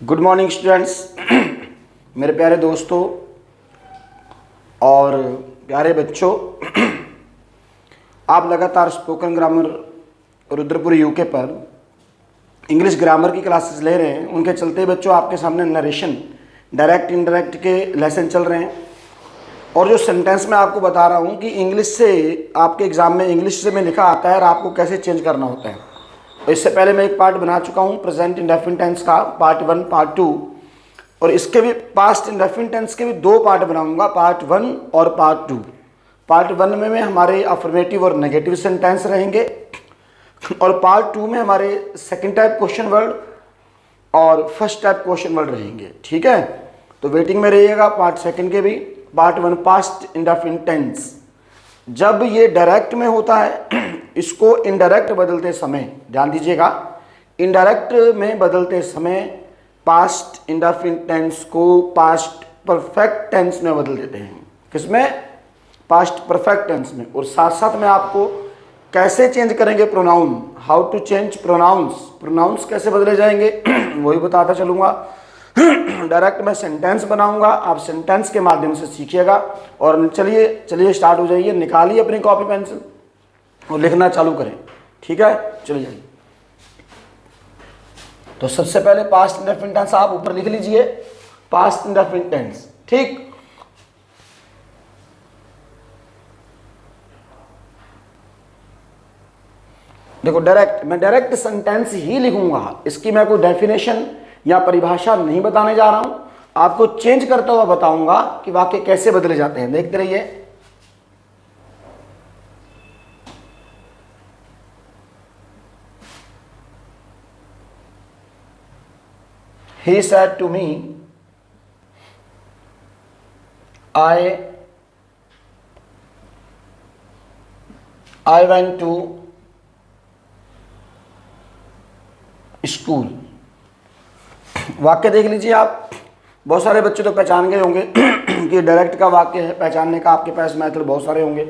Good morning students. मेरे प्यारे दोस्तों और प्यारे बच्चों, आप लगातार स्पोकन ग्रामर रुद्रपुर यूके पर इंग्लिश ग्रामर की क्लासेस ले रहे हैं। उनके चलते बच्चों आपके सामने नरेशन, डायरेक्ट इनडायरेक्ट के लेसन चल रहे हैं। और जो सेंटेंस मैं आपको बता रहा हूँ कि इंग्लिश से आपके एग्ज़ाम में इंग्लिश से में लिखा आता है और आपको कैसे चेंज करना होता है। तो इससे पहले मैं एक पार्ट बना चुका हूँ प्रेजेंट इंडेफिनिट टेंस का, पार्ट 1 पार्ट 2, और इसके भी पास्ट इंडेफिनिट टेंस के भी 2 पार्ट बनाऊंगा, पार्ट 1 और पार्ट 2। पार्ट 1 में हमारे अफर्मेटिव और नेगेटिव सेंटेंस रहेंगे और पार्ट 2 में हमारे सेकंड टाइप क्वेश्चन वर्ड और फर्स्ट टाइप क्वेश्चन वर्ड रहेंगे। ठीक है, तो वेटिंग में रहिएगा पार्ट 2 के भी। पार्ट 1 पास्ट इंडेफिनिट टेंस, जब ये डायरेक्ट में होता है इसको इनडायरेक्ट बदलते समय, ध्यान दीजिएगा, इनडायरेक्ट में बदलते समय पास्ट इंडेफिनिट टेंस को पास्ट परफेक्ट टेंस में बदल देते हैं। किसमें? पास्ट परफेक्ट टेंस में। और साथ साथ में आपको कैसे चेंज करेंगे pronoun, how to change pronouns, pronouns कैसे बदले जाएंगे वही बताता चलूँगा। डायरेक्ट मैं सेंटेंस बनाऊंगा, आप सेंटेंस के माध्यम से सीखिएगा। और चलिए स्टार्ट हो जाइए, निकालिए अपनी कॉपी पेंसिल और लिखना चालू करें। ठीक है, चलिए जाइए। तो सबसे पहले पास्ट इंडेफिनिट टेंस आप ऊपर लिख लीजिए, पास्ट इंडेफिनिट टेंस। ठीक, देखो मैं डायरेक्ट सेंटेंस ही लिखूंगा, इसकी मैं कोई डेफिनेशन या परिभाषा नहीं बताने जा रहा हूं, आपको चेंज करता हुआ बताऊंगा कि वाक्य कैसे बदले जाते हैं। देखते रहिए। He said to me, I went to school. वाक्य देख लीजिए आप, बहुत सारे बच्चे तो पहचान गए होंगे कि डायरेक्ट का वाक्य है, पहचानने का आपके पास मेथड बहुत सारे होंगे।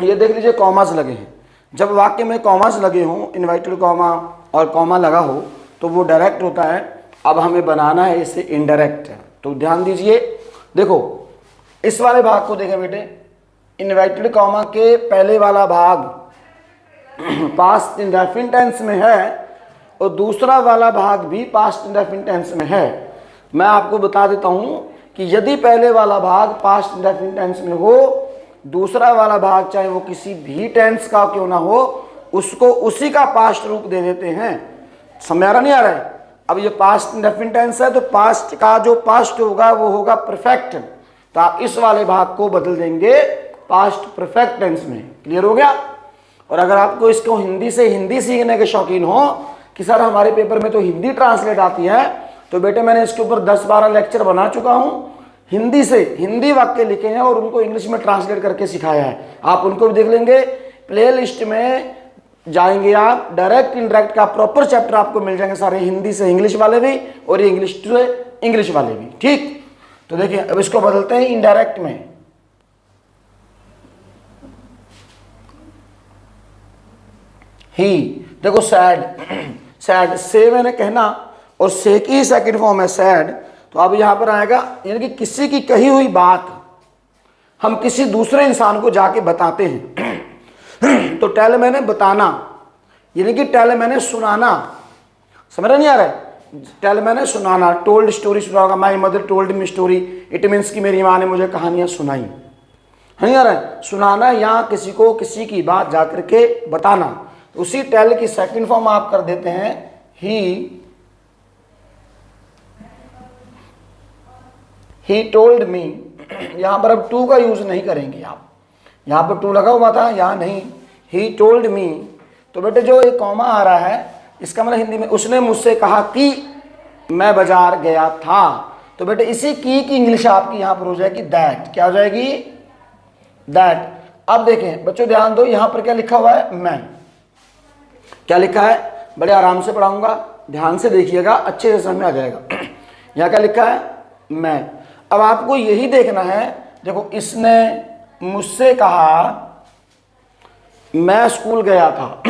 ये देख लीजिए, कॉमास लगे हैं। जब वाक्य में कॉमास लगे हों, इन्वर्टेड कॉमा और कॉमा लगा हो, तो वो डायरेक्ट होता है। अब हमें बनाना है इसे इनडायरेक्ट। तो ध्यान दीजिए, देखो इस वाले भाग को देखें बेटे, इन्वर्टेड कॉमा के पहले वाला भाग पास्ट इंडेफिनिट टेंस में है और दूसरा वाला भाग भी पास्ट इंडेफिनिट टेंस में है। मैं आपको बता देता हूं कि यदि पहले वाला भाग पास्ट इंडेफिनिट टेंस में हो, दूसरा वाला भाग चाहे वो किसी भी टेंस का क्यों ना हो, उसको उसी का पास्ट रूप दे देते हैं। समझ आ रहा नहीं आ रहा है? अब ये पास्ट इंडेफिनिट टेंस है तो पास्ट का जो पास्ट होगा वो होगा परफेक्ट, तो आप इस वाले भाग को बदल देंगे पास्ट परफेक्ट टेंस में। क्लियर हो गया? और अगर आपको इसको हिंदी से हिंदी सीखने के शौकीन हो कि सर हमारे पेपर में तो हिंदी ट्रांसलेट आती है, तो बेटे मैंने इसके ऊपर 10-12 लेक्चर बना चुका हूं, हिंदी से हिंदी वाक्य लिखे हैं और उनको इंग्लिश में ट्रांसलेट करके सिखाया है। आप उनको भी देख लेंगे, प्ले लिस्ट में जाएंगे आप, डायरेक्ट इनडायरेक्ट का प्रॉपर चैप्टर आपको मिल जाएंगे सारे, हिंदी से इंग्लिश वाले भी और इंग्लिश से इंग्लिश वाले भी। ठीक, तो देखिए अब इसको बदलते हैं इनडायरेक्ट में। ही, देखो सैड, सैड से मैंने कहना और से की सेकंड फॉर्म है सैड, तो अब यहां पर आएगा यानी कि किसी की कही हुई बात हम किसी दूसरे इंसान को जाके बताते हैं। तो टेल मैंने बताना, यानी कि टेल मैंने सुनाना। समझ नहीं आ रहा है? टेल मैंने सुनाना, टोल्ड स्टोरी सुना होगा, my mother told me story, it means कि मेरी माँ ने मुझे कहानियां सुनाई। नहीं आ रहा है? सुनाना या किसी को किसी की बात जाकर के बताना। उसी टेल की सेकंड फॉर्म आप कर देते हैं ही टोल्ड मी। यहां पर अब टू का यूज नहीं करेंगे आप, यहां पर टू लगा हुआ था, यहां नहीं। ही टोल्ड मी, तो बेटे जो एक कॉमा आ रहा है इसका मतलब हिंदी में उसने मुझसे कहा कि मैं बाजार गया था। तो बेटे इसी की इंग्लिश आपकी यहां पर हो जाएगी दैट। क्या हो जाएगी? दैट। अब देखें बच्चों ध्यान दो, यहां पर क्या लिखा हुआ है? मैं। क्या लिखा है? बड़े आराम से पढ़ाऊंगा, ध्यान से देखिएगा, अच्छे से समझ में आ जाएगा। यहां क्या लिखा है? मैं। अब आपको यही देखना है, देखो इसने मुझसे कहा मैं स्कूल गया था,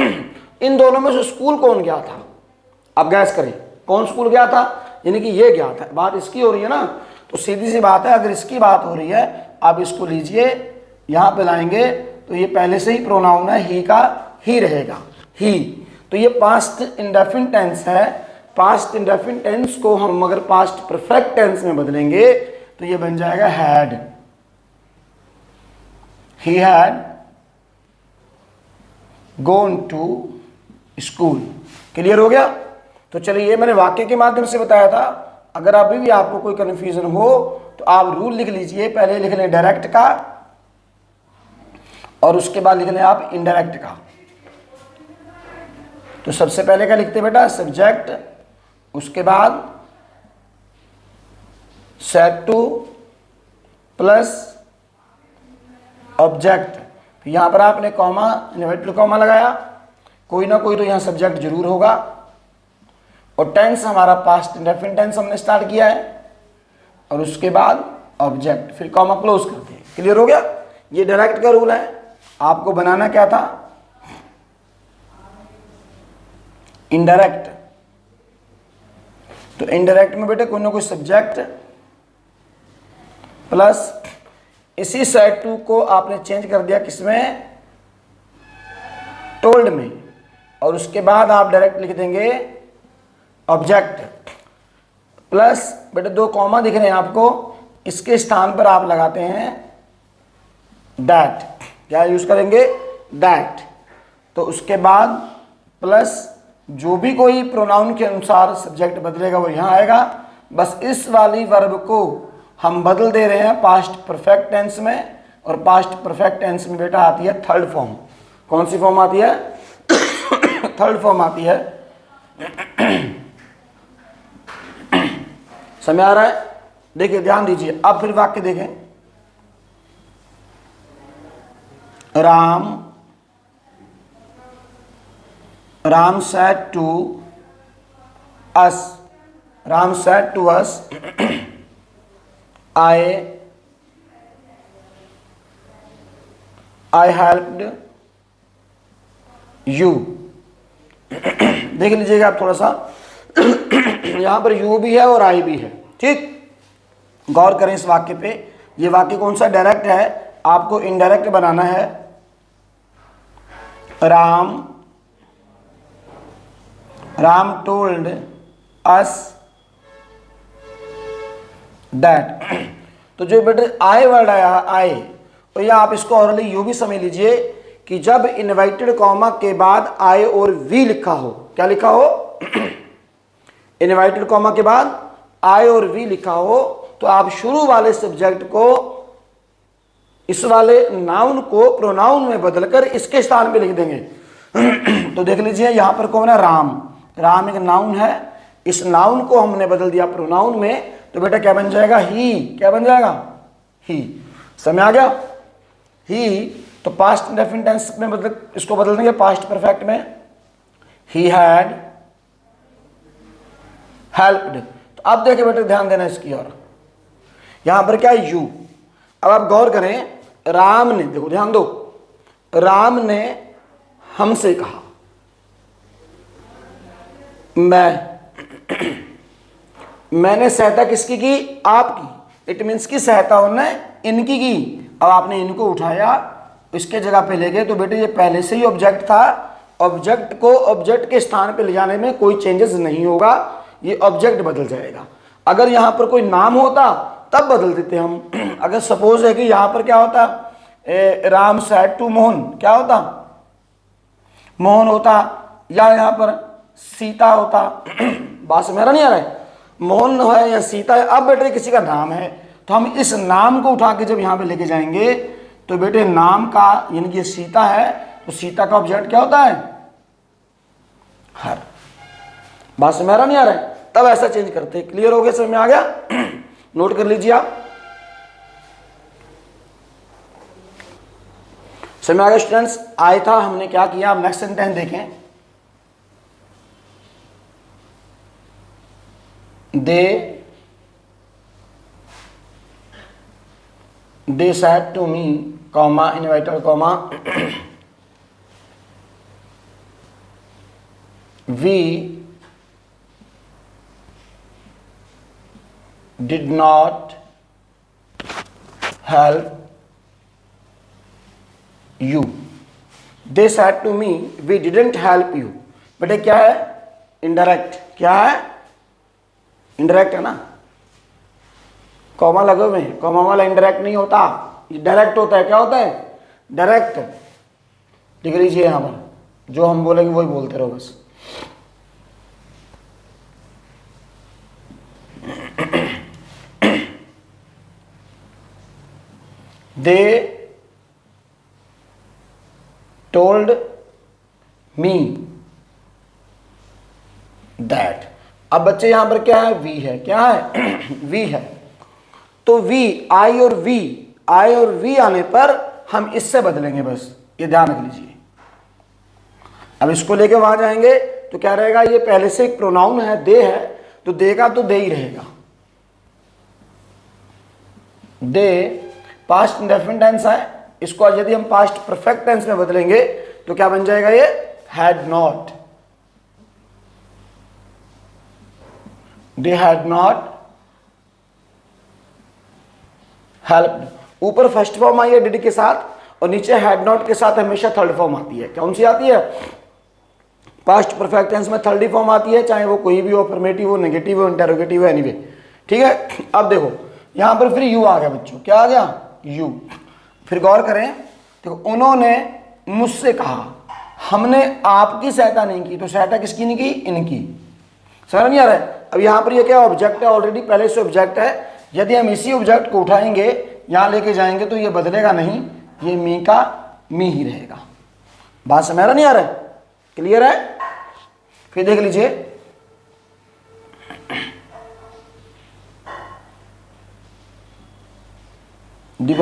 इन दोनों में से स्कूल कौन गया था? आप गैस करें। कौन स्कूल गया था, यानी कि ये गया था, बात इसकी हो रही है ना। तो सीधी सी बात है, अगर इसकी बात हो रही है, आप इसको लीजिए यहाँ पे लाएंगे तो ये पहले से ही प्रोनाउन है, ही का ही रहेगा, ही। तो ये पास्ट इंडेफिनिट टेंस है। पास्ट इंडेफिनिट टेंस को हम अगर पास्ट परफेक्ट टेंस में बदलेंगे तो ये बन जाएगा had. He had gone to school. Clear हो गया। तो चलिए, ये मैंने वाक्य के माध्यम से बताया था। अगर अभी भी आपको कोई कंफ्यूजन हो तो आप रूल लिख लीजिए। पहले लिख लें डायरेक्ट का और उसके बाद लिख लें आप इनडायरेक्ट का। तो सबसे पहले क्या लिखते बेटा, सब्जेक्ट, उसके बाद सेट टू प्लस ऑब्जेक्ट। यहां पर आपने कॉमा, इन्वर्टेड कॉमा लगाया, कोई ना कोई तो यहां सब्जेक्ट जरूर होगा। और टेंस हमारा पास्ट इंडेफिनिट टेंस हमने स्टार्ट किया है, और उसके बाद ऑब्जेक्ट, फिर कॉमा क्लोज करते हैं। क्लियर हो गया। ये डायरेक्ट का रूल है। आपको बनाना क्या था, इनडायरेक्ट। तो इनडायरेक्ट में बेटे कोई ना कोई सब्जेक्ट प्लस इसी सेट टू को आपने चेंज कर दिया किसमें, टोल्ड में, और उसके बाद आप डायरेक्ट लिख देंगे ऑब्जेक्ट प्लस बेटे दो कॉमा दिख रहे हैं आपको, इसके स्थान पर आप लगाते हैं दैट। क्या यूज करेंगे, दैट। तो उसके बाद प्लस जो भी कोई प्रोनाउन के अनुसार सब्जेक्ट बदलेगा वो यहां आएगा। बस इस वाली वर्ब को हम बदल दे रहे हैं पास्ट परफेक्ट टेंस में, और पास्ट परफेक्ट टेंस में बेटा आती है थर्ड फॉर्म। कौन सी फॉर्म आती है, थर्ड फॉर्म आती है। समझ आ रहा है। देखिए ध्यान दीजिए, अब फिर वाक्य देखें। Ram said to us, Ram said to us, I helped you। देख लीजिएगा आप थोड़ा सा, यहां पर यू भी है और आई भी है। ठीक, गौर करें इस वाक्य पे। ये वाक्य कौन सा, डायरेक्ट है, आपको इनडायरेक्ट बनाना है। Ram told us that. तो जो बेटे आई वर्ड आया, आई, तो यह आप इसको ऑरली यू भी समझ लीजिए कि जब इनवाइटेड कॉमा के बाद आई और वी लिखा हो, क्या लिखा हो, इनवाइटेड कॉमा के बाद आई और वी लिखा हो, तो आप शुरू वाले सब्जेक्ट को इस वाले नाउन को प्रोनाउन में बदलकर इसके स्थान पे लिख देंगे। तो देख लीजिए यहां पर कौन है, राम। राम एक नाउन है, इस नाउन को हमने बदल दिया प्रोनाउन में, तो बेटा क्या बन जाएगा, ही। क्या बन जाएगा, ही। समझ आ गया। ही तो पास्ट इंडेफिनिट टेंस में बदल, इसको बदल देंगे पास्ट परफेक्ट में, ही हैड हेल्प्ड। तो अब देखिए बेटे ध्यान देना इसकी ओर, यहां पर क्या है, यू। अब आप गौर करें, राम ने, देखो ध्यान दो, राम ने हमसे कहा, मैंने सहायता किसकी की, आपकी। इट मीन्स की सहायता उन्होंने इनकी की। अब आपने इनको उठाया, इसके जगह पे ले गए, तो बेटे ये पहले से ही ऑब्जेक्ट था। ऑब्जेक्ट को ऑब्जेक्ट के स्थान पे ले जाने में कोई चेंजेस नहीं होगा, ये ऑब्जेक्ट बदल जाएगा। अगर यहां पर कोई नाम होता तब बदल देते हम। अगर सपोज है कि यहां पर क्या होता, राम सेड टू मोहन, क्या होता, मोहन होता, या यहां पर सीता होता। बात समझ नहीं आ रहा है, मोहन है या सीता है। अब बेटे किसी का नाम है, तो हम इस नाम को उठा के जब यहां पे लेके जाएंगे, तो बेटे नाम का, यानी कि सीता है, तो सीता का ऑब्जेक्ट क्या होता है, हर। बात समझ नहीं आ रहा है, तब ऐसा चेंज करते। क्लियर हो गया, समझ में आ गया। नोट कर लीजिए आप, समझ में आ गया स्टूडेंट्स। आया था, हमने क्या किया, आप नेक्स्ट सेंटेंस देखें। they said to me, comma, invited comma, we did not help you, they said to me we didn't help you. बेटे क्या है? इनडायरेक्ट। क्या है? इनडायरेक्ट है ना, कॉमा लगे हुए हैं, कॉमा वाला इनडायरेक्ट नहीं होता, डायरेक्ट होता है। क्या होता है? डायरेक्ट। लिख लीजिए यहां पर, जो हम बोलेंगे वही बोलते रहो बस। They told me that. अब बच्चे यहां पर क्या है? वी है। क्या है? वी है। तो वी, आई और वी, आई और वी आने पर हम इससे बदलेंगे बस, ये ध्यान रख लीजिए। अब इसको लेके वहां जाएंगे तो क्या रहेगा? ये पहले से एक प्रोनाउन है, दे है, तो दे का तो दे ही रहेगा। दे पास्ट इंडेफिनिट टेंस है, इसको यदि हम पास्ट परफेक्ट टेंस में बदलेंगे तो क्या बन जाएगा? ये had not. They had not help. ऊपर फर्स्ट फॉर्म आई है डिड के साथ, और नीचे हैड नॉट के साथ हमेशा थर्ड फॉर्म आती है। कौन सी आती है? पास्ट परफेक्ट टेंस में थर्ड ही फॉर्म आती है, चाहे वो कोई भी हो, अफर्मेटिव हो, नेगेटिव हो, इंटेरोगेटिव हो, एनीवे। ठीक है। अब देखो यहां पर फिर यू आ गया बच्चों। क्या आ गया? यू। फिर गौर करें, देखो उन्होंने मुझसे कहा, हमने आपकी सहायता नहीं की, तो सहायता किसकी नहीं की? इनकी। समझ नहीं आ रहा है? अब यहां पर ये क्या ऑब्जेक्ट है? ऑलरेडी पहले से ऑब्जेक्ट है। यदि हम इसी ऑब्जेक्ट को उठाएंगे, यहां लेके जाएंगे, तो ये बदलेगा नहीं, ये मी का मी ही रहेगा। बात समझ रहा नहीं आ रहा है? क्लियर है? फिर देख लीजिए, the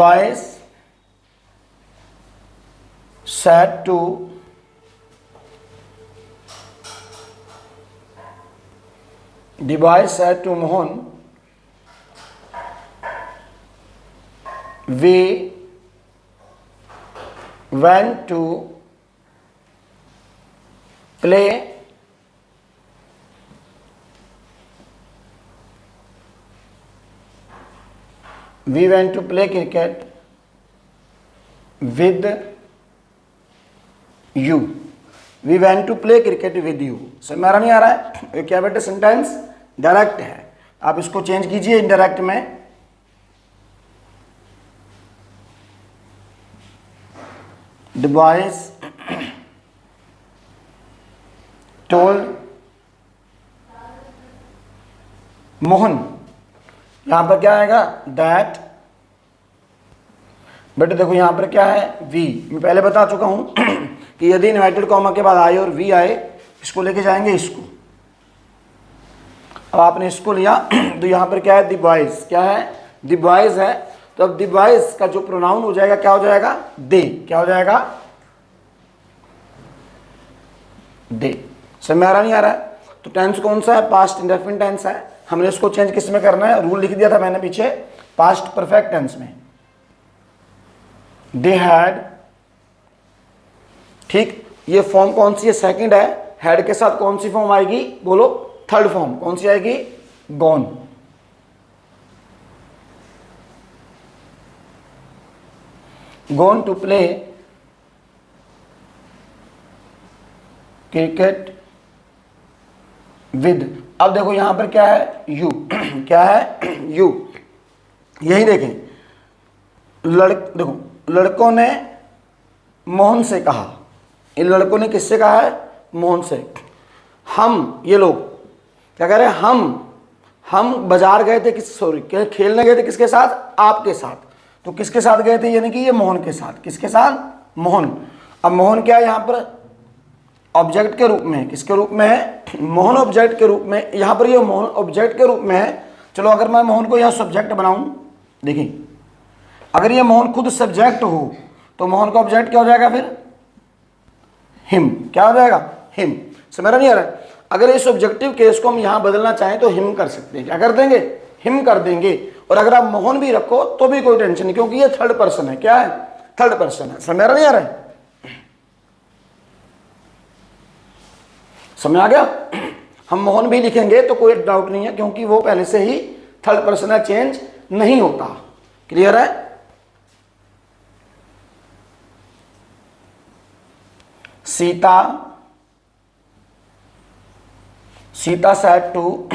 boys said to Mohan, we went to play cricket with you। We went to play cricket with you। समझ में नहीं आ रहा है? ये क्या बेटे? सेंटेंस डायरेक्ट है। आप इसको चेंज कीजिए इनडायरेक्ट में। The boys told मोहन, यहां पर क्या आएगा? दैट। बेटे देखो यहां पर क्या है? वी। मैं पहले बता चुका हूं कि यदि इन्वर्टेड कॉमा के बाद आई और वी आए, इसको लेके जाएंगे इसको। अब आपने इसको लिया तो यहां पर क्या है? The boys. क्या है? द बॉयज है। तो अब द बॉयज का जो प्रोनाउन हो जाएगा क्या हो जाएगा? दे। क्या हो जाएगा? दे। समझ में आ रहा नहीं आ रहा है? तो टेंस कौन सा है? पास्ट इंडेफिनिट टेंस है। हमने इसको चेंज किस में करना है? रूल लिख दिया था मैंने पीछे, पास्ट परफेक्ट टेंस में। They had. ठीक, ये फॉर्म कौन सी है? सेकंड है। हैड के साथ कौन सी फॉर्म आएगी? बोलो। Third form. कौन सी आएगी? Gone. Gone to play cricket with. अब देखो यहां पर क्या है? यू। क्या है? यू। यही देखें, देखो लड़कों ने मोहन से कहा। इन लड़कों ने किससे कहा है? मोहन से। हम, ये लोग क्या कह रहे हैं? हम बाजार गए थे, खेलने गए थे किसके साथ? आपके साथ। तो किसके साथ गए थे? यानी कि ये मोहन के साथ। किसके साथ? मोहन। अब मोहन क्या है यहां पर? ऑब्जेक्ट के रूप में। किसके रूप में है? मोहन ऑब्जेक्ट के रूप में। यहां पर ये मोहन ऑब्जेक्ट के रूप में है। चलो अगर मैं मोहन को यहां सब्जेक्ट बनाऊं, देखिए अगर ये मोहन खुद सब्जेक्ट हो तो मोहन का ऑब्जेक्ट क्या हो जाएगा फिर? हिम। क्या हो जाएगा? हिम। समझ नहीं आ रहा है? अगर इस ऑब्जेक्टिव केस को हम यहां बदलना चाहें तो हिम कर सकते हैं। क्या कर देंगे? हिम कर देंगे। और अगर आप मोहन भी रखो तो भी कोई टेंशन नहीं, क्योंकि ये थर्ड पर्सन है। क्या है? थर्ड पर्सन है। समझ नहीं आ रहा है? समझ आ गया? हम मोहन भी लिखेंगे तो कोई डाउट नहीं है, क्योंकि वो पहले से ही थर्ड पर्सन है, चेंज नहीं होता। क्लियर है? Sita said to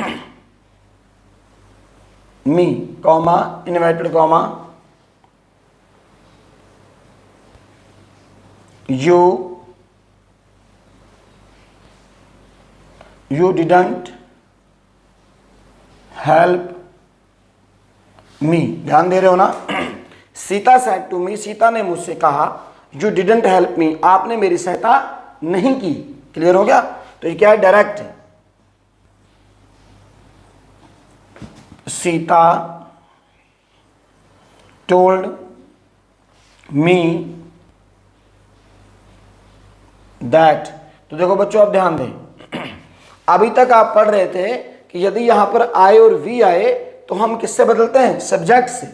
me, comma, invited, comma, you didn't help me। ध्यान दे रहे हो ना? Sita said to me, Sita ने मुझसे कहा, you didn't help me, आपने मेरी सहायता नहीं की। क्लियर हो गया? तो ये क्या है? डायरेक्ट है। Sita told me that। तो देखो बच्चों, आप ध्यान दें, अभी तक आप पढ़ रहे थे कि यदि यहां पर आई और वी आए तो हम किससे बदलते हैं? सब्जेक्ट से।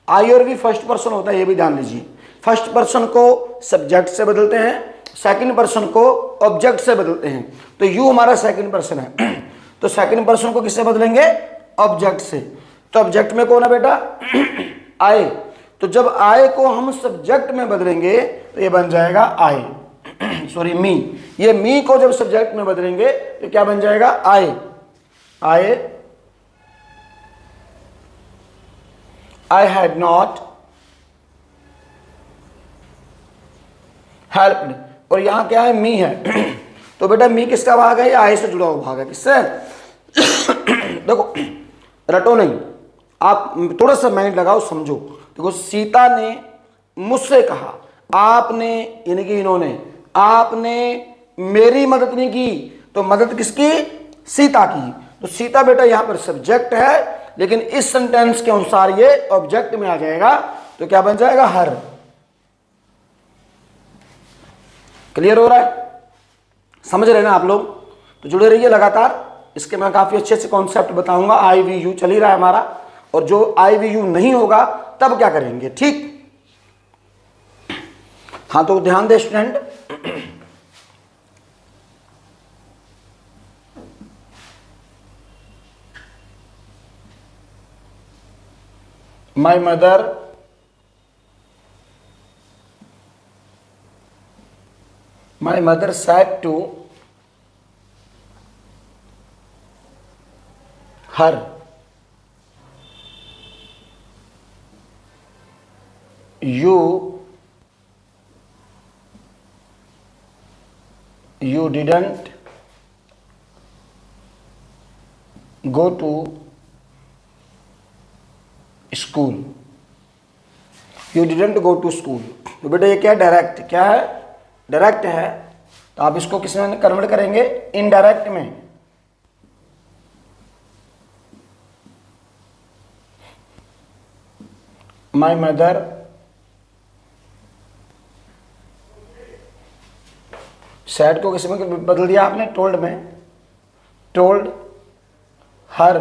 आई और वी फर्स्ट पर्सन होता है, ये भी ध्यान लीजिए। फर्स्ट पर्सन को सब्जेक्ट से बदलते हैं, सेकंड पर्सन को ऑब्जेक्ट से बदलते हैं। तो यू हमारा सेकंड पर्सन है, तो सेकंड पर्सन को किससे बदलेंगे? ऑब्जेक्ट से। तो ऑब्जेक्ट में कौन है बेटा? आए। तो जब आए को हम सब्जेक्ट में बदलेंगे तो ये बन जाएगा आई, सॉरी मी। ये मी को जब सब्जेक्ट में बदलेंगे तो क्या बन जाएगा? आए। आए, आई हैड नॉट हेल्प्ड, और यहां क्या है? मी है। तो बेटा मी किसका भाग है? ये आए से जुड़ा हुआ भाग है। किससे? देखो रटो नहीं, आप थोड़ा सा माइंड लगाओ, समझो। देखो सीता ने मुझसे कहा, आपने यानी कि इन्होंने, आपने मेरी मदद नहीं की, तो मदद किसकी? सीता की। तो सीता बेटा यहां पर सब्जेक्ट है, लेकिन इस सेंटेंस के अनुसार ये ऑब्जेक्ट में आ जाएगा। तो क्या बन जाएगा? हर। क्लियर हो रहा है? समझ रहे ना आप लोग? तो जुड़े रहिए लगातार, इसके मैं काफी अच्छे से कॉन्सेप्ट बताऊंगा। आई वी यू चल ही रहा है हमारा, और जो आई वी यू नहीं होगा तब क्या करेंगे? ठीक? हाँ, तो ध्यान दे student. My mother said to her, you didn't go to school। You didn't go to school। तो बेटा ये क्या है? डायरेक्ट। क्या है? डायरेक्ट है। तो आप इसको किस में कन्वर्ट करेंगे? इनडायरेक्ट में। माई मदर सैड को किस में बदल दिया आपने? टोल्ड में। Told her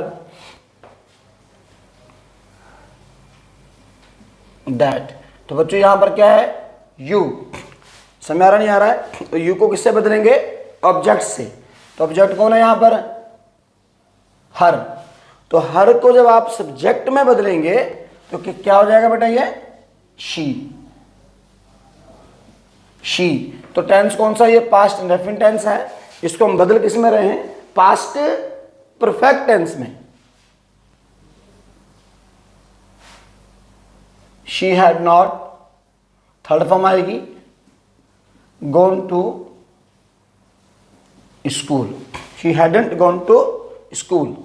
that. तो बच्चों यहां पर क्या है? यू। समझ आ रहा नहीं आ रहा है? तो यू को किससे बदलेंगे? ऑब्जेक्ट से। तो ऑब्जेक्ट कौन है यहां पर? हर। तो हर को जब आप सब्जेक्ट में बदलेंगे तो क्या हो जाएगा बेटा? ये शी। शी। तो टेंस कौन सा? ये पास्ट इंडेफिनिट टेंस है। इसको हम बदल किस में रहे हैं? पास्ट परफेक्ट टेंस में। She had not, third form आएगी, gone to school। she hadn't gone to school।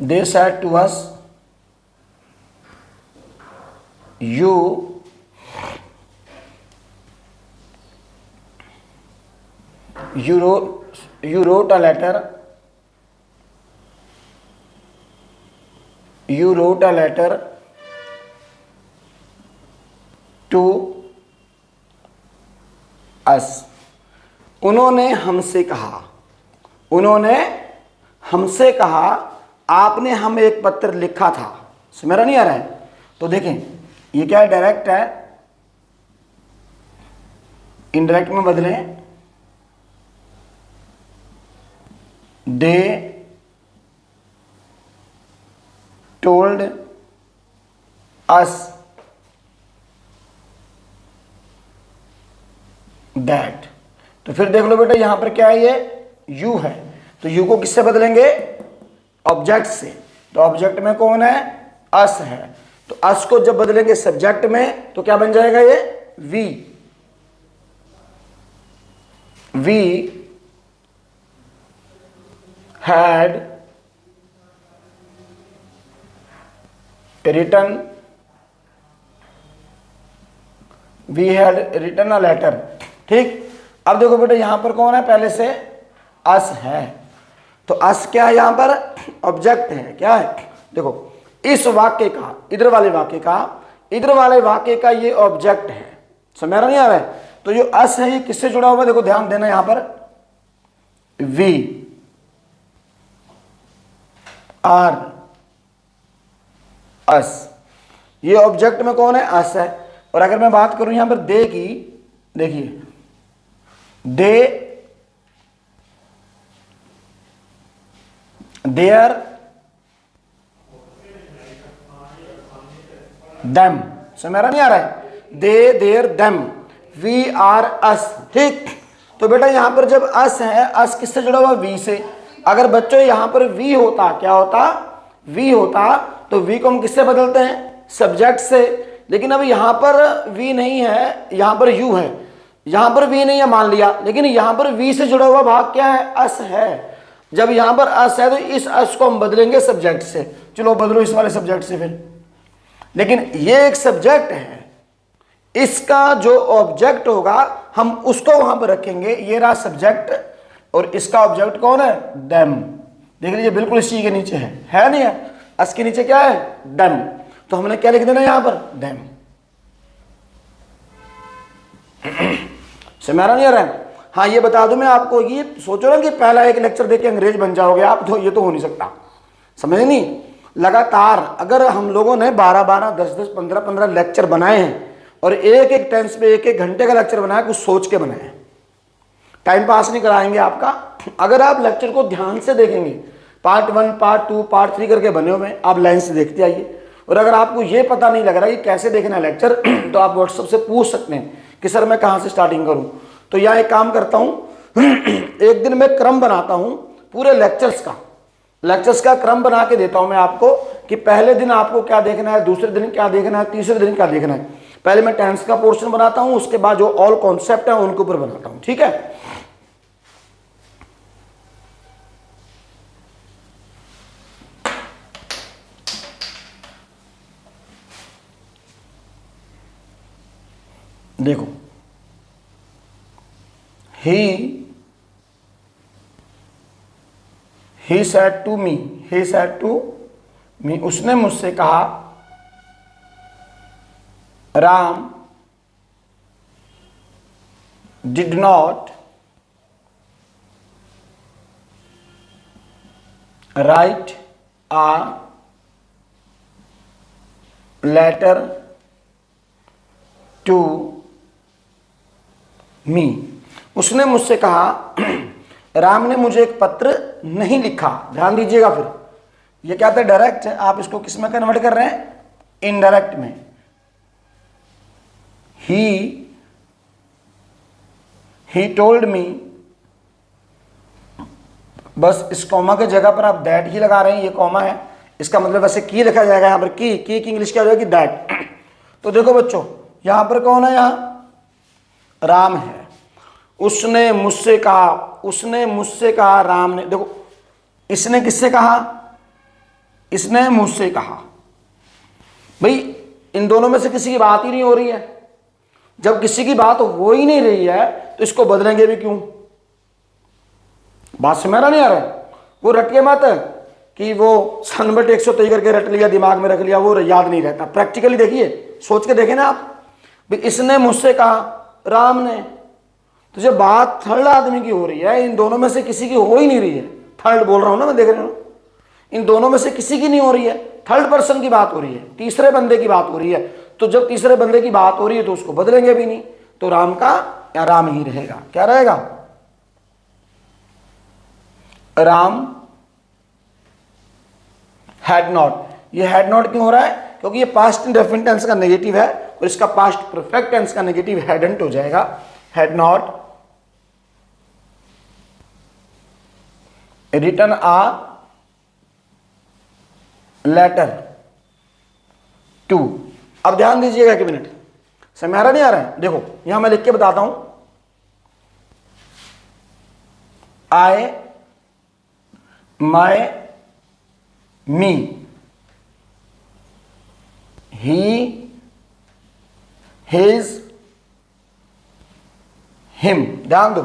they said to us, you wrote a letter, to us। उन्होंने हमसे कहा, उन्होंने हमसे कहा आपने हमें एक पत्र लिखा था। समझ नहीं आ रहा है? तो देखें ये क्या है, डायरेक्ट है, इनडायरेक्ट में बदलें, दे टोल्ड अस दैट। तो फिर देख लो बेटा यहां पर क्या है, ये यू है, तो यू को किससे बदलेंगे, ऑब्जेक्ट से। तो ऑब्जेक्ट में कौन है, अस है, तो अस को जब बदलेंगे सब्जेक्ट में तो क्या बन जाएगा, ये we. We had written, we had written a letter. ठीक, अब देखो बेटा यहां पर कौन है, पहले से अस है, तो अस क्या है, यहां पर ऑब्जेक्ट है। क्या है, देखो इस वाक्य का, इधर वाले वाक्य का, इधर वाले वाक्य का ये ऑब्जेक्ट है। समझ नहीं आ रहा है? तो जो अस है ये किससे जुड़ा हुआ है, देखो ध्यान देना यहां पर, वी आर अस, ये ऑब्जेक्ट में कौन है, अस है। और अगर मैं बात करूं यहां पर दे की, देखिए दे, देयर, देम। समझ नहीं आ रहा है, दे देयर देम, वी आर अस। ठीक, तो बेटा यहां पर जब अस है, अस किससे जुड़ा हुआ, वी से। अगर बच्चों यहां पर वी होता, क्या होता, वी होता, तो वी को हम किससे बदलते हैं, सब्जेक्ट से। लेकिन अब यहां पर वी नहीं है, यहां पर यू है, यहां पर वी नहीं है मान लिया, लेकिन यहां पर वी से जुड़ा हुआ भाग क्या है, अस है। जब यहां पर अस है तो इस अस को हम बदलेंगे सब्जेक्ट से। चलो बदलो इस वाले सब्जेक्ट से फिर, लेकिन ये एक सब्जेक्ट है, इसका जो ऑब्जेक्ट होगा हम उसको वहां पर रखेंगे, ये रहा सब्जेक्ट, और इसका ऑब्जेक्ट कौन है, देम। देख लीजिए बिल्कुल इसी के नीचे है नहीं है, अस के नीचे क्या है, देम, तो हमने क्या लिख देना यहां पर, देम। समझ नहीं आ रहा है? हाँ ये बता दूं मैं आपको, ये सोचो ना कि पहला एक लेक्चर देके अंग्रेज बन जाओगे आप, तो ये तो हो नहीं सकता। समझे नहीं? लगातार अगर हम लोगों ने 12-12, 10-10, 15-15 लेक्चर बनाए हैं, और एक एक टेंस पे 1-1 घंटे का लेक्चर बनाया, कुछ सोच के बनाए, टाइम पास नहीं कराएंगे आपका। अगर आप लेक्चर को ध्यान से देखेंगे, पार्ट 1, पार्ट 2, पार्ट 3 करके बने हुए, आप लाइन से देखते आइए। और अगर आपको ये पता नहीं लग रहा कि कैसे देखना है लेक्चर, तो आप व्हाट्सएप से पूछ सकते हैं कि सर मैं कहाँ से स्टार्टिंग करूँ। तो यहाँ एक काम करता हूँ एक दिन मैं क्रम बनाता हूँ पूरे लेक्चर्स का क्रम बना के देता हूँ मैं आपको, कि पहले दिन आपको क्या देखना है, दूसरे दिन क्या देखना है, तीसरे दिन क्या देखना है। पहले मैं टेंस का पोर्शन बनाता हूँ, उसके बाद जो ऑल कॉन्सेप्ट है उनके ऊपर बनाता हूँ। ठीक है, देखो he said to me, उसने मुझसे कहा, Ram did not write a letter to me। उसने मुझसे कहा, राम ने मुझे एक पत्र नहीं लिखा। ध्यान दीजिएगा, फिर ये क्या था, डायरेक्ट है, आप इसको किस में कन्वर्ट कर रहे हैं, इनडायरेक्ट में। ही टोल्ड मी, बस इस कॉमा के जगह पर आप दैट ही लगा रहे हैं, ये कॉमा है, इसका मतलब वैसे की लिखा जाएगा यहाँ पर, की इंग्लिश क्या हो जाएगी, दैट। तो देखो बच्चों यहां पर कौन है, यहां राम है। उसने मुझसे कहा, राम ने, देखो इसने किससे कहा, इसने मुझसे कहा। भाई इन दोनों में से किसी की बात ही नहीं हो रही है। जब किसी की बात हो ही नहीं रही है तो इसको बदलेंगे भी क्यों? बात समझ नहीं आ रहा है? वो रट के मत कि वो सनबट 123 करके रट लिया, दिमाग में रख लिया, वो याद नहीं रहता। प्रैक्टिकली देखिए, सोच के देखें ना आप। इसने मुझसे कहा, राम ने, तो जब बात थर्ड आदमी की हो रही है, इन दोनों में से किसी की हो ही नहीं रही है, थर्ड बोल रहा हूं ना मैं, देख रहे हो इन दोनों में से किसी की नहीं हो रही है, थर्ड पर्सन की बात हो रही है, तीसरे बंदे की बात हो रही है। तो जब तीसरे बंदे की बात हो रही है तो उसको बदलेंगे भी नहीं, तो राम का या राम ही रहेगा। क्या रहेगा? Ram had not. ये हैड नॉट क्यों हो रहा है? क्योंकि ये पास्ट इंडेफिनिट टेंस का नेगेटिव है और इसका पास्ट परफेक्ट टेंस का नेगेटिव हैडंट हो जाएगा। Had not written a letter too. अब ध्यान दीजिएगा एक मिनट, समझ आ रहा नहीं आ रहा है? देखो यहां मैं लिख के बताता हूं। आई, माई, मी, ही, हिज, हिम। ध्यान दो,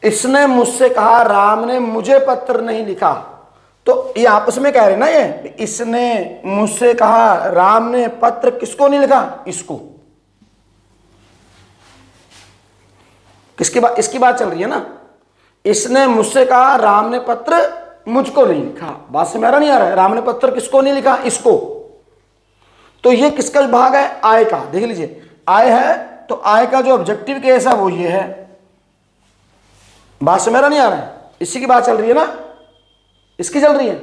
इसने मुझसे कहा, राम ने मुझे पत्र नहीं लिखा। तो ये आपस में कह रहे ना, ये इसने मुझसे कहा, राम ने पत्र किसको नहीं लिखा? इसको। किसकी बात? इसकी बात चल रही है ना। इसने मुझसे कहा, राम ने पत्र मुझको नहीं लिखा। बात से मेरा नहीं आ रहा है? राम ने पत्र किसको नहीं लिखा? इसको। तो ये किसका भाग है? आय का। देख लीजिए, आय है तो आय का जो ऑब्जेक्टिव केस है वो ये है। बात से मेरा नहीं आ रहा है? इसी की बात चल रही है ना, इसकी चल रही है।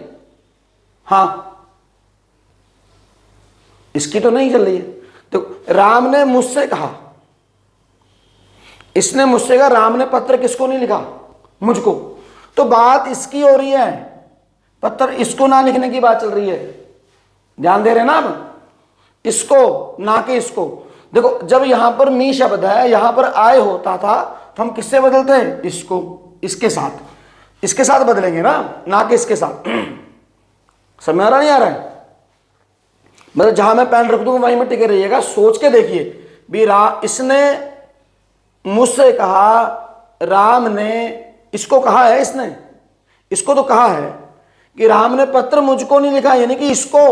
हां, इसकी तो नहीं चल रही है। तो राम ने मुझसे कहा, इसने मुझसे कहा, राम ने पत्र किसको नहीं लिखा? मुझको। तो बात इसकी हो रही है, पत्र इसको ना लिखने की बात चल रही है। ध्यान दे रहे हैं ना आप? इसको ना कि इसको। देखो जब यहां पर मी शब्द है, यहां पर आय होता था तो हम किससे बदलते हैं? इसको इसके साथ, इसके साथ बदलेंगे ना कि इसके साथ। समझ आ रहा नहीं आ रहा है? मतलब जहां मैं पेन रख दूंगा वहीं में टिके रहिएगा, सोच के देखिए भी। इसने मुझसे कहा, राम ने इसको कहा है, इसको तो कहा है कि राम ने पत्र मुझको नहीं लिखा, यानी कि इसको।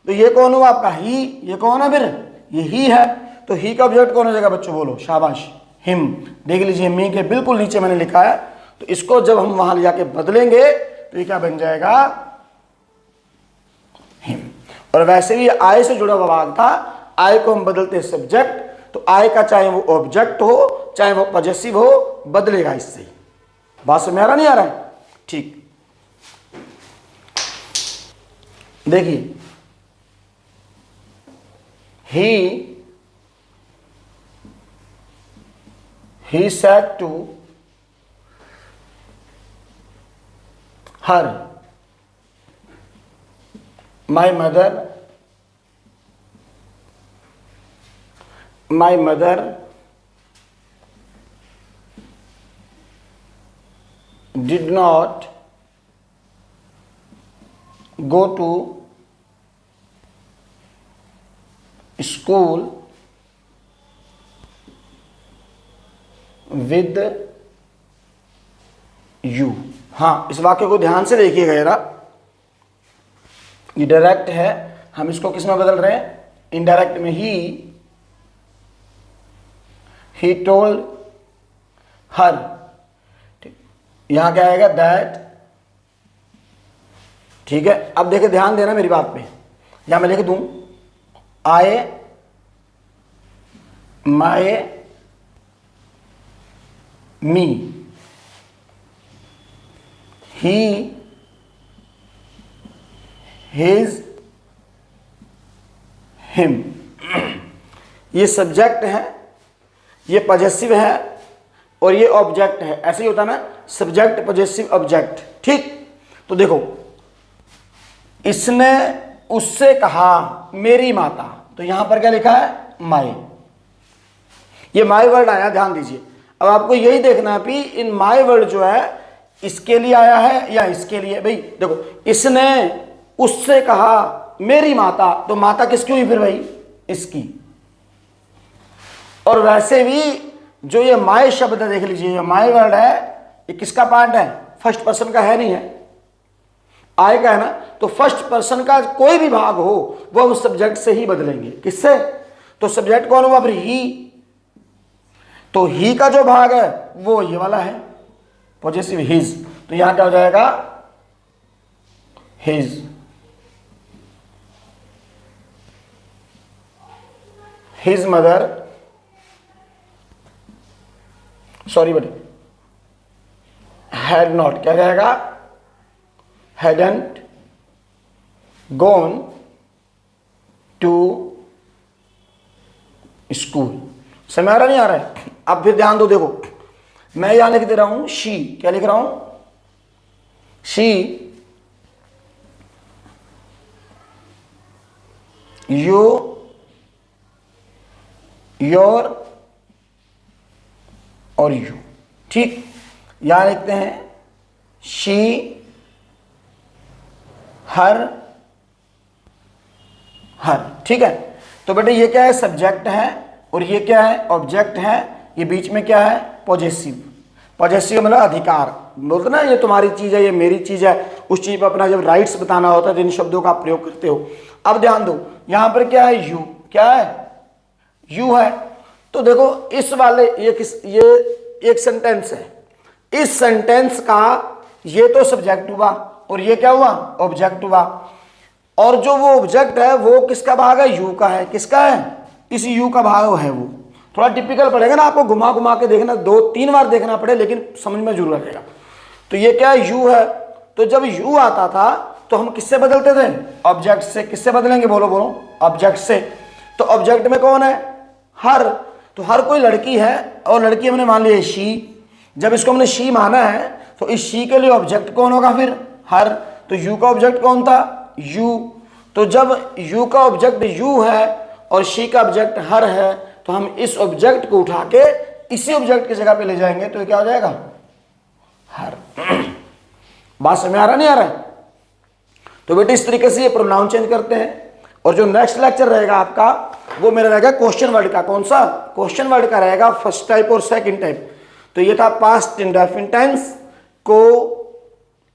तो ये कौन हुआ आपका? ही। ये कौन है फिर? ये ही है। तो ही का ऑब्जेक्ट कौन हो जाएगा बच्चों? बोलो, शाबाश, हिम। देख लीजिए, मी के बिल्कुल नीचे मैंने लिखा है। तो इसको जब हम वहां ले जाके बदलेंगे तो ये क्या बन जाएगा? हिम। और वैसे भी आय से जुड़ा हुआ भाग था, आय को हम बदलते सब्जेक्ट। तो आय का चाहे वो ऑब्जेक्ट हो चाहे वो पॉजेसिव हो, बदलेगा इससे। बात समझ आ रहा नहीं आ रहा है? ठीक, देखिए, he said to her, my mother did not go to school with you। हाँ, इस वाक्य को ध्यान से देखिएगा जरा। ये डायरेक्ट है, हम इसको किस में बदल रहे हैं? इनडायरेक्ट में। He told her. यहां क्या आएगा? दैट। ठीक है, अब देखिए, ध्यान देना मेरी बात पे। यहां मैं लिख दूं, आई, माई, मी, ही, हिज, हिम। ये सब्जेक्ट है, ये पॉजेसिव है और ये ऑब्जेक्ट है। ऐसे ही होता है ना, सब्जेक्ट, पॉजेसिव, ऑब्जेक्ट। ठीक, तो देखो, इसने उससे कहा, मेरी माता। तो यहां पर क्या लिखा है? माई। ये माई वर्ड आया, ध्यान दीजिए। अब आपको यही देखना है कि इन माई वर्ड जो है इसके लिए आया है या इसके लिए। भाई देखो, इसने उससे कहा, मेरी माता। तो माता किसकी हुई फिर भाई? इसकी। और वैसे भी जो ये माई शब्द है, देख लीजिए, ये माई वर्ड है, ये किसका पार्ट है? फर्स्ट पर्सन का है, नहीं है? आय का है ना। तो फर्स्ट पर्सन का कोई भी भाग हो वो उस सब्जेक्ट से ही बदलेंगे। किससे? तो सब्जेक्ट कौन हुआ फिर? ही। तो ही का जो भाग है वो ये वाला है, पॉजेसिव, हिज। तो यहां क्या हो जाएगा, हिज। हिज मदर, सॉरी बेटे, हैड नॉट, क्या जाएगा, हैडंट गॉन टू स्कूल। समझ आ रहा नहीं आ रहा है? अब फिर ध्यान दो, देखो मैं यहां लिख दे रहा हूं शी, क्या लिख रहा हूं, शी यू, योर और यू, ठीक। यहां लिखते हैं शी, हर, हर, ठीक है। तो बेटे ये क्या है, सब्जेक्ट है और ये क्या है, ऑब्जेक्ट है। ये बीच में क्या है, पॉजेसिव। पॉजेसिव मतलब अधिकार, बोलते ना ये तुम्हारी चीज है, ये मेरी चीज है। उस चीज पर अपना जब राइट्स बताना होता है तो इन शब्दों का प्रयोग करते हो। अब ध्यान दो, यहां पर क्या है, यू, क्या है, यू है। तो देखो इस वाले ये एक सेंटेंस है, इस सेंटेंस का ये तो सब्जेक्ट हुआ और ये क्या हुआ, ऑब्जेक्ट हुआ। और जो वो ऑब्जेक्ट है वो किसका भाग है, यू का है। किसका है, इस यू का भाग है वो। थोड़ा टिपिकल पड़ेगा ना, आपको घुमा घुमा के देखना, 2-3 बार देखना पड़े, लेकिन समझ में जरूर आएगा। तो ये क्या है, यू है। तो जब यू आता था तो हम किससे बदलते थे, ऑब्जेक्ट से। किससे बदलेंगे, बोलो बोलो, ऑब्जेक्ट से। तो ऑब्जेक्ट में कौन है, हर। तो हर कोई लड़की है और लड़की हमने मान लिया शी। जब इसको हमने शी माना है तो इस शी के लिए ऑब्जेक्ट कौन होगा, फिर हर। तो यू का ऑब्जेक्ट कौन था, यू। तो जब यू का ऑब्जेक्ट यू है और शी का ऑब्जेक्ट हर है, तो हम इस ऑब्जेक्ट को उठा के इसी ऑब्जेक्ट की जगह पे ले जाएंगे, तो ये क्या हो जाएगा, हर। बात समझ आ रहा नहीं आ रहा है? तो बेटे इस तरीके से ये प्रोनाउन चेंज करते हैं। और जो नेक्स्ट लेक्चर रहेगा आपका वो मेरा रहेगा क्वेश्चन वर्ड का। कौन सा, क्वेश्चन वर्ड का रहेगा, फर्स्ट टाइप और सेकंड टाइप। तो ये था पास्ट इंडेफिनिट टेंस को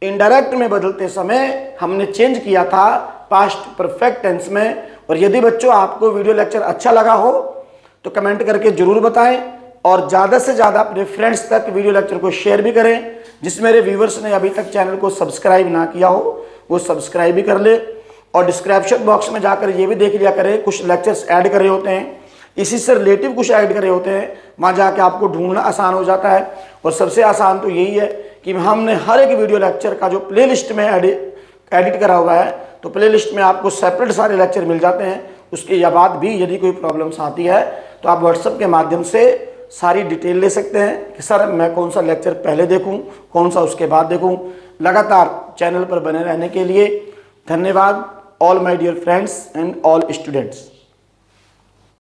इनडायरेक्ट में बदलते समय हमने चेंज किया था पास्ट परफेक्ट टेंस में। और यदि बच्चों आपको वीडियो लेक्चर अच्छा लगा हो तो कमेंट करके जरूर बताएं और ज़्यादा से ज़्यादा अपने फ्रेंड्स तक वीडियो लेक्चर को शेयर भी करें। जिस मेरे व्यूवर्स ने अभी तक चैनल को सब्सक्राइब ना किया हो वो सब्सक्राइब भी कर ले। और डिस्क्रिप्शन बॉक्स में जाकर ये भी देख लिया करें, कुछ लेक्चर्स ऐड करे होते हैं, इसी से रिलेटिव कुछ ऐड करे होते हैं, वहाँ जाके आपको ढूंढना आसान हो जाता है। और सबसे आसान तो यही है कि हमने हर एक वीडियो लेक्चर का जो प्लेलिस्ट में एडिट करा हुआ है, तो प्लेलिस्ट में आपको सेपरेट सारे लेक्चर मिल जाते हैं। उसके बाद भी यदि कोई प्रॉब्लम्स आती है तो आप व्हाट्सएप के माध्यम से सारी डिटेल ले सकते हैं कि सर मैं कौन सा लेक्चर पहले देखूं, कौन सा उसके बाद देखूं। लगातार चैनल पर बने रहने के लिए धन्यवाद। All my dear friends and all students.